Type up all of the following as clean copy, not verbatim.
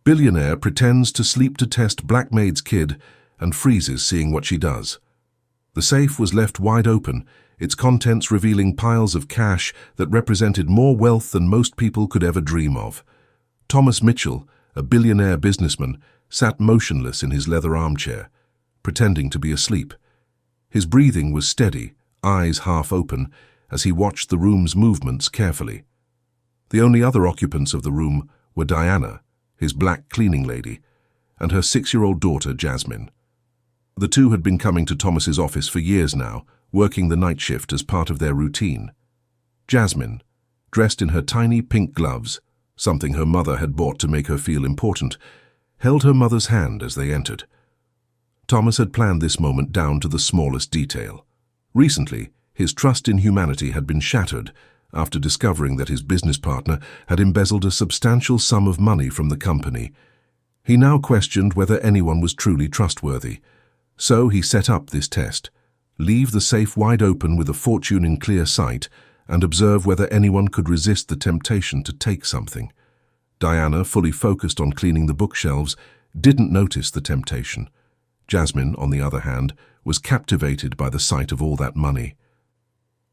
Billionaire pretends to sleep to test Black Maid's kid and freezes seeing what she does. The safe was left wide open, its contents revealing piles of cash that represented more wealth than most people could ever dream of. Thomas Mitchell, a billionaire businessman, sat motionless in his leather armchair, pretending to be asleep. His breathing was steady, eyes half open, as he watched the room's movements carefully. The only other occupants of the room were Diana, his black cleaning lady, and her 6-year-old daughter, Jasmine. The two had been coming to Thomas's office for years now, working the night shift as part of their routine. Jasmine, dressed in her tiny pink gloves, something her mother had bought to make her feel important, held her mother's hand as they entered. Thomas had planned this moment down to the smallest detail. Recently, his trust in humanity had been shattered after discovering that his business partner had embezzled a substantial sum of money from the company. He now questioned whether anyone was truly trustworthy. So he set up this test: leave the safe wide open with a fortune in clear sight and observe whether anyone could resist the temptation to take something. Diana, fully focused on cleaning the bookshelves, didn't notice the temptation. Jasmine, on the other hand, was captivated by the sight of all that money.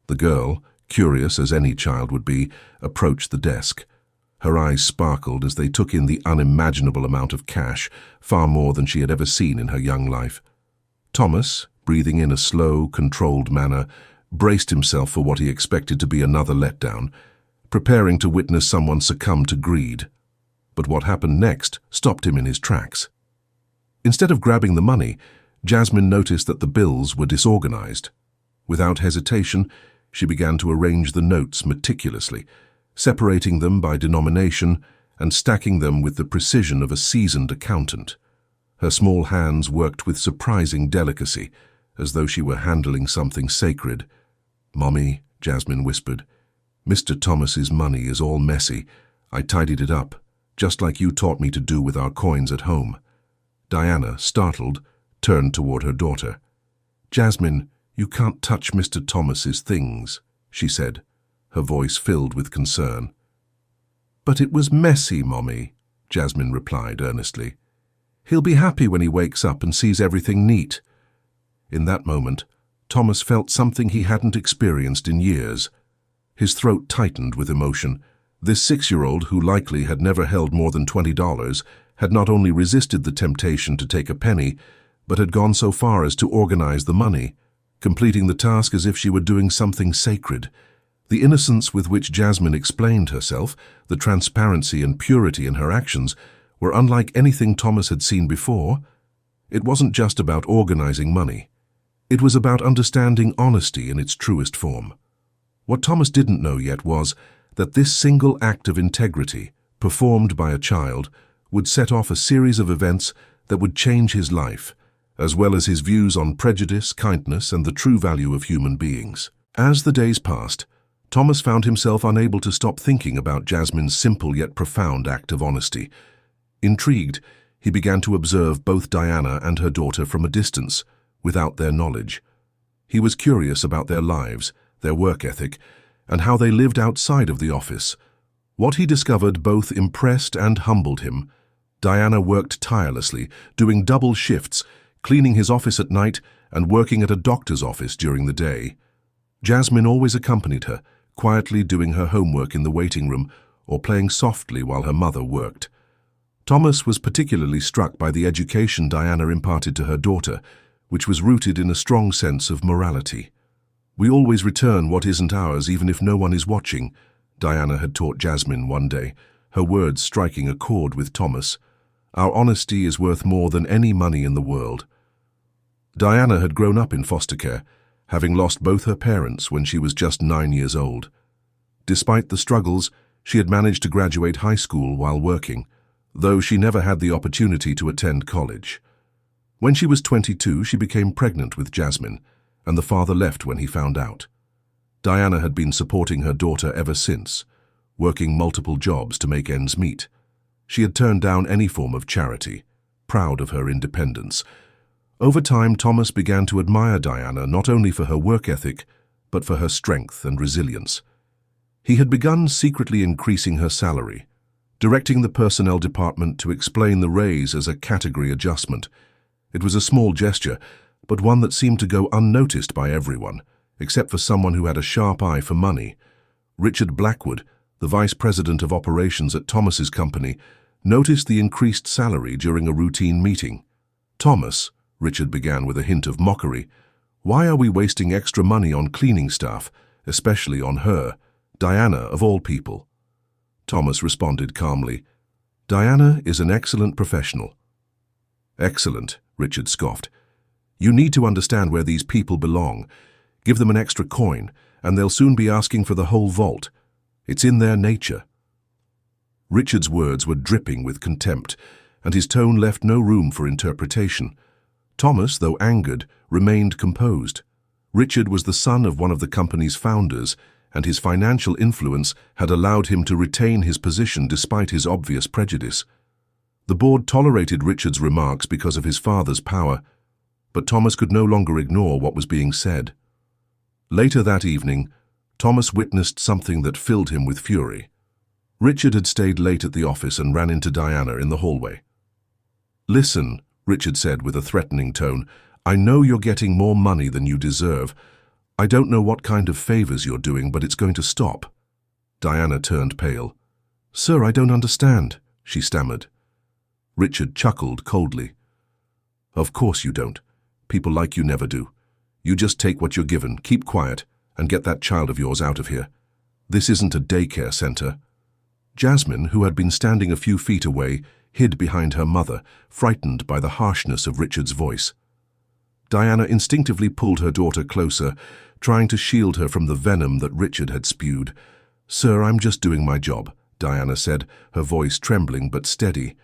The girl, curious as any child would be, approached the desk. Her eyes sparkled as they took in the unimaginable amount of cash, far more than she had ever seen in her young life. Thomas, breathing in a slow, controlled manner, braced himself for what he expected to be another letdown, preparing to witness someone succumb to greed. But what happened next stopped him in his tracks. Instead of grabbing the money, Jasmine noticed that the bills were disorganized. Without hesitation, she began to arrange the notes meticulously, separating them by denomination and stacking them with the precision of a seasoned accountant. Her small hands worked with surprising delicacy, as though she were handling something sacred. "Mommy," Jasmine whispered, "Mr. Thomas's money is all messy. I tidied it up, just like you taught me to do with our coins at home." Diana, startled, turned toward her daughter. "Jasmine, you can't touch Mr. Thomas's things," she said, her voice filled with concern. "But it was messy, Mommy," Jasmine replied earnestly. "He'll be happy when he wakes up and sees everything neat." In that moment, Thomas felt something he hadn't experienced in years. His throat tightened with emotion. This 6-year-old, who likely had never held more than $20, had not only resisted the temptation to take a penny, but had gone so far as to organize the money, completing the task as if she were doing something sacred. The innocence with which Jasmine explained herself, the transparency and purity in her actions, were unlike anything Thomas had seen before. It wasn't just about organizing money. It was about understanding honesty in its truest form. What Thomas didn't know yet was that this single act of integrity, performed by a child, would set off a series of events that would change his life, as well as his views on prejudice, kindness, and the true value of human beings. As the days passed, Thomas found himself unable to stop thinking about Jasmine's simple yet profound act of honesty. Intrigued, he began to observe both Diana and her daughter from a distance, without their knowledge. He was curious about their lives, their work ethic, and how they lived outside of the office. What he discovered both impressed and humbled him. Diana worked tirelessly, doing double shifts, cleaning his office at night and working at a doctor's office during the day. Jasmine always accompanied her, quietly doing her homework in the waiting room or playing softly while her mother worked. Thomas was particularly struck by the education Diana imparted to her daughter, which was rooted in a strong sense of morality. "We always return what isn't ours, even if no one is watching," Diana had taught Jasmine one day, her words striking a chord with Thomas. "Our honesty is worth more than any money in the world." Diana had grown up in foster care, having lost both her parents when she was just 9 years old. Despite the struggles, she had managed to graduate high school while working, though she never had the opportunity to attend college. When she was 22, she became pregnant with Jasmine, and the father left when he found out. Diana had been supporting her daughter ever since, working multiple jobs to make ends meet. She had turned down any form of charity, proud of her independence. Over time, Thomas began to admire Diana not only for her work ethic, but for her strength and resilience. He had begun secretly increasing her salary, directing the personnel department to explain the raise as a category adjustment. It was a small gesture, but one that seemed to go unnoticed by everyone, except for someone who had a sharp eye for money. Richard Blackwood, the vice president of operations at Thomas's company, noticed the increased salary during a routine meeting. "Thomas," Richard began with a hint of mockery, "why are we wasting extra money on cleaning staff, especially on her, Diana of all people?" Thomas responded calmly, "Diana is an excellent professional." "Excellent," Richard scoffed. "You need to understand where these people belong. Give them an extra coin, and they'll soon be asking for the whole vault. It's in their nature." Richard's words were dripping with contempt, and his tone left no room for interpretation. Thomas, though angered, remained composed. Richard was the son of one of the company's founders, and his financial influence had allowed him to retain his position despite his obvious prejudice. The board tolerated Richard's remarks because of his father's power, but Thomas could no longer ignore what was being said. Later that evening, Thomas witnessed something that filled him with fury. Richard had stayed late at the office and ran into Diana in the hallway. "Listen," Richard said with a threatening tone, "I know you're getting more money than you deserve. I don't know what kind of favors you're doing, but it's going to stop." Diana turned pale. "Sir, I don't understand," she stammered. Richard chuckled coldly. "Of course you don't. People like you never do. You just take what you're given, keep quiet, and get that child of yours out of here. This isn't a daycare center." Jasmine, who had been standing a few feet away, hid behind her mother, frightened by the harshness of Richard's voice. Diana instinctively pulled her daughter closer, trying to shield her from the venom that Richard had spewed. "Sir, I'm just doing my job," Diana said, her voice trembling but steady.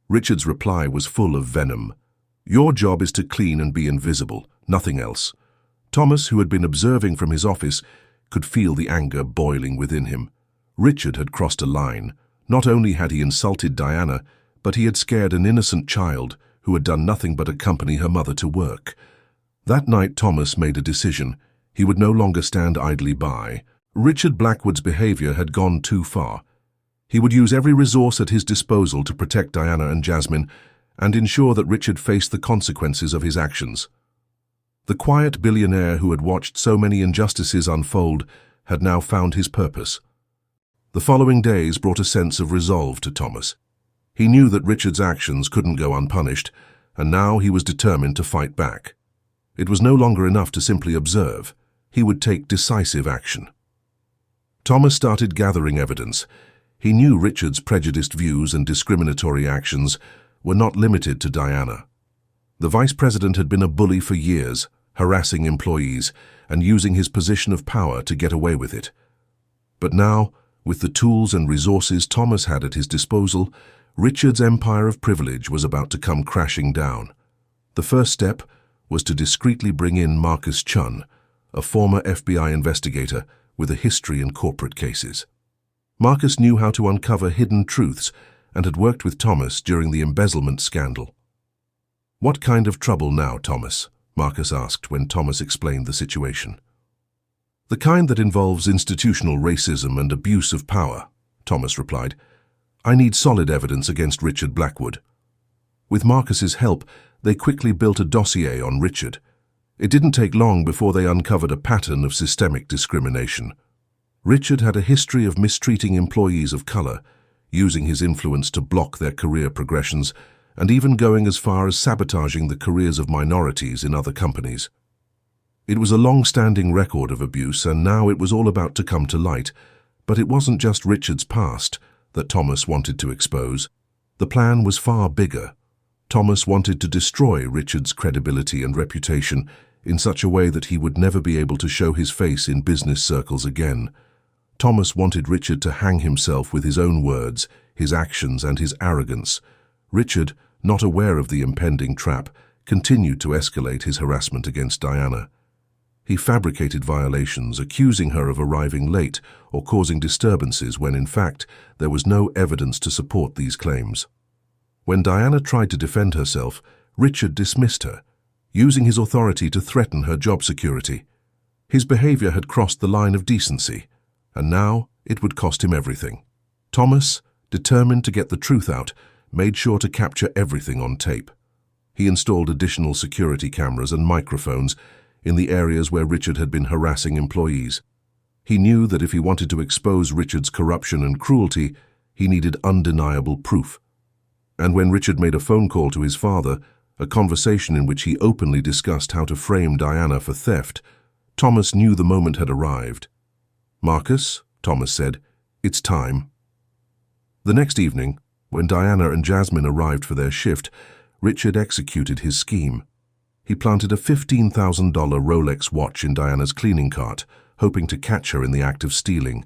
Richard's reply was full of venom. "Your job is to clean and be invisible, nothing else." Thomas, who had been observing from his office, could feel the anger boiling within him. Richard had crossed a line. Not only had he insulted Diana, but he had scared an innocent child who had done nothing but accompany her mother to work. That night Thomas made a decision. He would no longer stand idly by. Richard Blackwood's behavior had gone too far. He would use every resource at his disposal to protect Diana and Jasmine and ensure that Richard faced the consequences of his actions. The quiet billionaire who had watched so many injustices unfold had now found his purpose. The following days brought a sense of resolve to Thomas. He knew that Richard's actions couldn't go unpunished, and now he was determined to fight back. It was no longer enough to simply observe. He would take decisive action. Thomas started gathering evidence. He knew Richard's prejudiced views and discriminatory actions were not limited to Diana. The vice president had been a bully for years, harassing employees and using his position of power to get away with it. But now, with the tools and resources Thomas had at his disposal, Richard's empire of privilege was about to come crashing down. The first step was to discreetly bring in Marcus Chun, a former FBI investigator with a history in corporate cases. Marcus knew how to uncover hidden truths and had worked with Thomas during the embezzlement scandal. "What kind of trouble now, Thomas?" Marcus asked when Thomas explained the situation. "The kind that involves institutional racism and abuse of power," Thomas replied. "I need solid evidence against Richard Blackwood." With Marcus's help, they quickly built a dossier on Richard. It didn't take long before they uncovered a pattern of systemic discrimination. Richard had a history of mistreating employees of color, using his influence to block their career progressions, and even going as far as sabotaging the careers of minorities in other companies. It was a long-standing record of abuse, and now it was all about to come to light. But it wasn't just Richard's past that Thomas wanted to expose. The plan was far bigger. Thomas wanted to destroy Richard's credibility and reputation in such a way that he would never be able to show his face in business circles again. Thomas wanted Richard to hang himself with his own words, his actions, and his arrogance. Richard, not aware of the impending trap, continued to escalate his harassment against Diana. He fabricated violations, accusing her of arriving late or causing disturbances when, in fact, there was no evidence to support these claims. When Diana tried to defend herself, Richard dismissed her, using his authority to threaten her job security. His behavior had crossed the line of decency, and now it would cost him everything. Thomas, Determined to get the truth out, made sure to capture everything on tape. He installed additional security cameras and microphones in the areas where Richard had been harassing employees. He knew that if he wanted to expose Richard's corruption and cruelty, he needed undeniable proof. And when Richard made a phone call to his father, a conversation in which he openly discussed how to frame Diana for theft, Thomas knew the moment had arrived. "Marcus," Thomas said, "it's time." The next evening, when Diana and Jasmine arrived for their shift, Richard executed his scheme. He planted a $15,000 Rolex watch in Diana's cleaning cart, hoping to catch her in the act of stealing.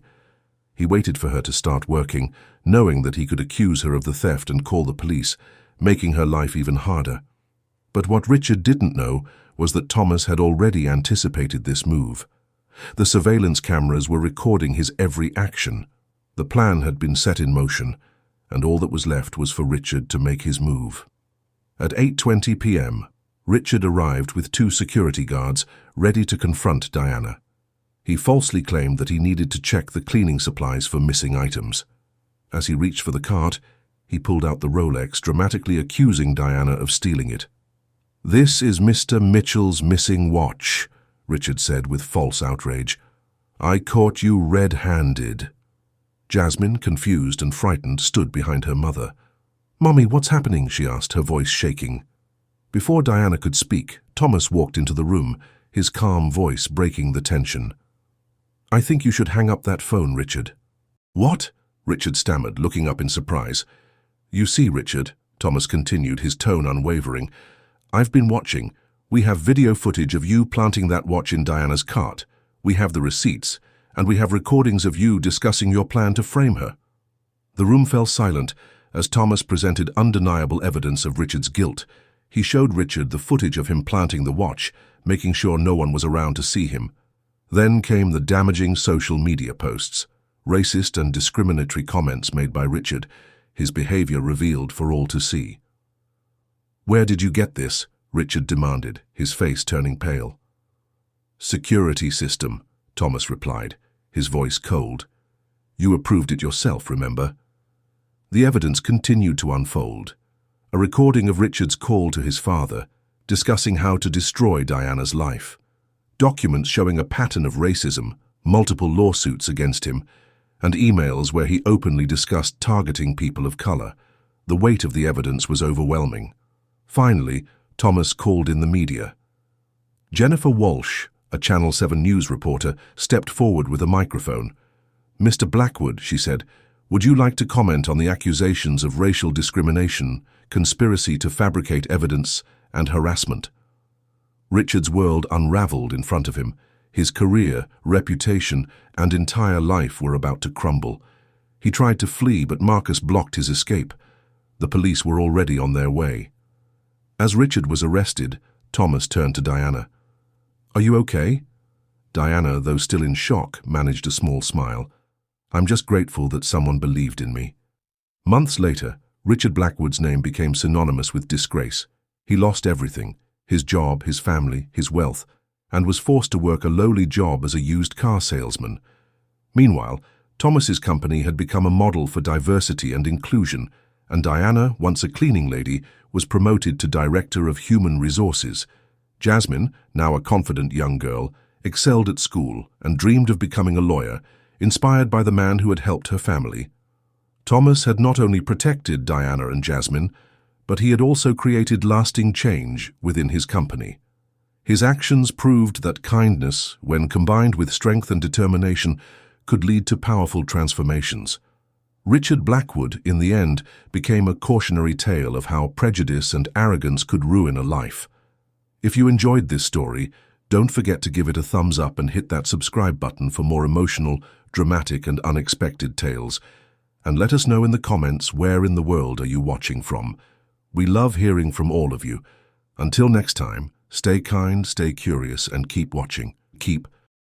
He waited for her to start working, knowing that he could accuse her of the theft and call the police, making her life even harder. But what Richard didn't know was that Thomas had already anticipated this move. The surveillance cameras were recording his every action. The plan had been set in motion, and all that was left was for Richard to make his move. At 8:20 p.m., Richard arrived with 2 security guards ready to confront Diana. He falsely claimed that he needed to check the cleaning supplies for missing items. As he reached for the cart, he pulled out the Rolex, dramatically accusing Diana of stealing it. "This is Mr. Mitchell's missing watch," Richard said with false outrage. "I caught you red-handed." Jasmine, confused and frightened, stood behind her mother. "Mommy, what's happening?" she asked, her voice shaking. Before Diana could speak, Thomas walked into the room, his calm voice breaking the tension. "I think you should hang up that phone, Richard." "What?" Richard stammered, looking up in surprise. "You see, Richard," Thomas continued, his tone unwavering, "I've been watching. We have video footage of you planting that watch in Diana's cart. We have the receipts, and we have recordings of you discussing your plan to frame her." The room fell silent as Thomas presented undeniable evidence of Richard's guilt. He showed Richard the footage of him planting the watch, making sure no one was around to see him. Then came the damaging social media posts, racist and discriminatory comments made by Richard, his behavior revealed for all to see. "Where did you get this?" Richard demanded, his face turning pale. "Security system," Thomas replied, his voice cold. "You approved it yourself, remember?" The evidence continued to unfold. A recording of Richard's call to his father, discussing how to destroy Diana's life. Documents showing a pattern of racism, multiple lawsuits against him, and emails where he openly discussed targeting people of color. The weight of the evidence was overwhelming. Finally, Thomas called in the media. Jennifer Walsh, a Channel 7 news reporter, stepped forward with a microphone. "Mr. Blackwood," she said, "would you like to comment on the accusations of racial discrimination, conspiracy to fabricate evidence, and harassment?" Richard's world unraveled in front of him. His career, reputation, and entire life were about to crumble. He tried to flee, but Marcus blocked his escape. The police were already on their way. As Richard was arrested, Thomas turned to Diana. "Are you okay?" Diana, though still in shock, managed a small smile. "I'm just grateful that someone believed in me." Months later, Richard Blackwood's name became synonymous with disgrace. He lost everything, his job, his family, his wealth, and was forced to work a lowly job as a used car salesman. Meanwhile, Thomas's company had become a model for diversity and inclusion, and Diana, once a cleaning lady, was promoted to Director of Human Resources. Jasmine, now a confident young girl, excelled at school and dreamed of becoming a lawyer, inspired by the man who had helped her family. Thomas had not only protected Diana and Jasmine, but he had also created lasting change within his company. His actions proved that kindness, when combined with strength and determination, could lead to powerful transformations. Richard Blackwood, in the end, became a cautionary tale of how prejudice and arrogance could ruin a life. If you enjoyed this story, don't forget to give it a thumbs up and hit that subscribe button for more emotional, dramatic, and unexpected tales. And let us know in the comments where in the world are you watching from. We love hearing from all of you. Until next time, stay kind, stay curious, and keep watching. Keep